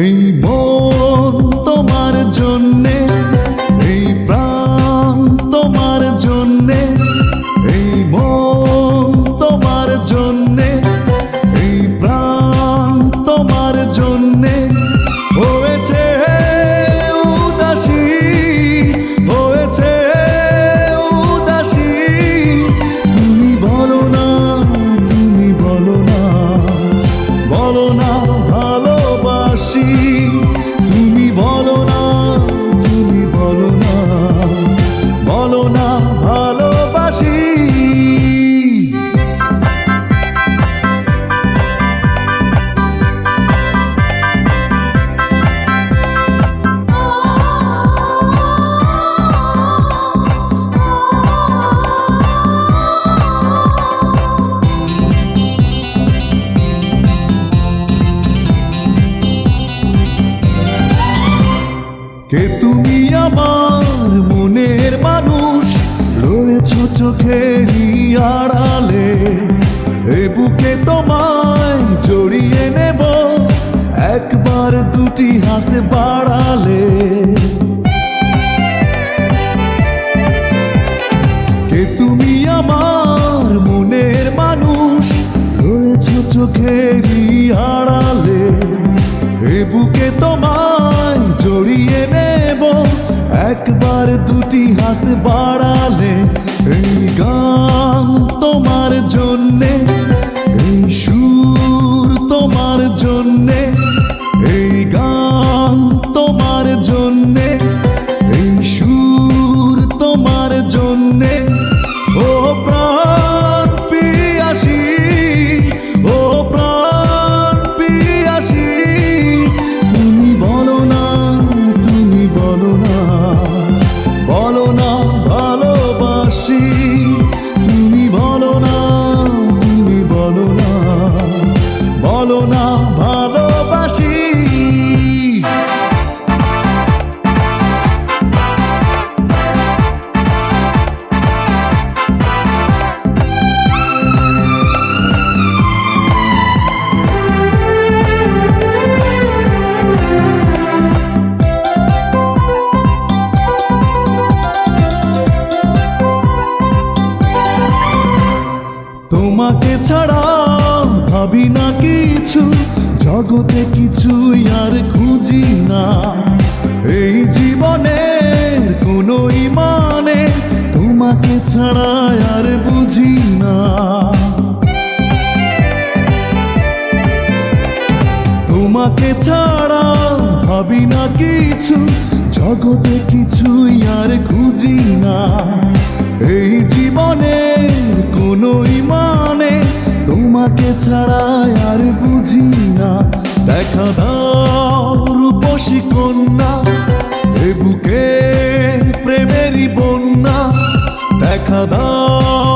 এই মন তোমার জন্যে, এই প্রাণ তোমার জন্যে, এই মন তোমার জন্যে, এই প্রাণ তোমার জন্যে হয়েছে উদাসী, হয়েছে উদাসী। তুমি বলো না, তুমি বলো না, বলো না ভালোবাসি। তুমি বলো না, তুমি বলো না, বলো না ভালোবাসি। কে তুমি আমার মনের মানুষ, রয়েছ চোখেরই আড়ালে। এ বুকে তোমায় জড়িয়ে নেব, একবার দুটি হাত বাড়ালে। কে তুমি আমার মনের মানুষ, রয়েছ চোখেরই আড়ালে। এ বুকে তোমায় জড়িয়ে নেব, একবার দুটি হাত বাড়ালে। এই গান তোমার জন্যে, এই সুর তোমার জন্যে, এই গান তোমার জন্যে, এই সুর তোমার জন্যে। ও প্রাণ পিয়াসী, ও প্রাণ পিয়াসী। তুমি বলো না, তুমি বলো না, বলো না ভালোবাসি। তুমি বলো না, তুমি বলো না, বলো না ভালোবাসি। তোমাকে ছাড়া ভাবি না কিছু, জগতে কিছুই আর খুঁজি না। এই জীবনের কোনো মানে তোমাকে ছাড়া আর বুঝি না। তোমাকে ছাড়া ভাবি না কিছু, জগতে কিছুই আর খুঁজি না। এই জীবনের কোনো মানে তোমাকে ছাড়া আর বুঝি না। দেখা দাও রূপসী কন্যা, এ বুকে প্রেমেরই বন্যা। দেখা দাও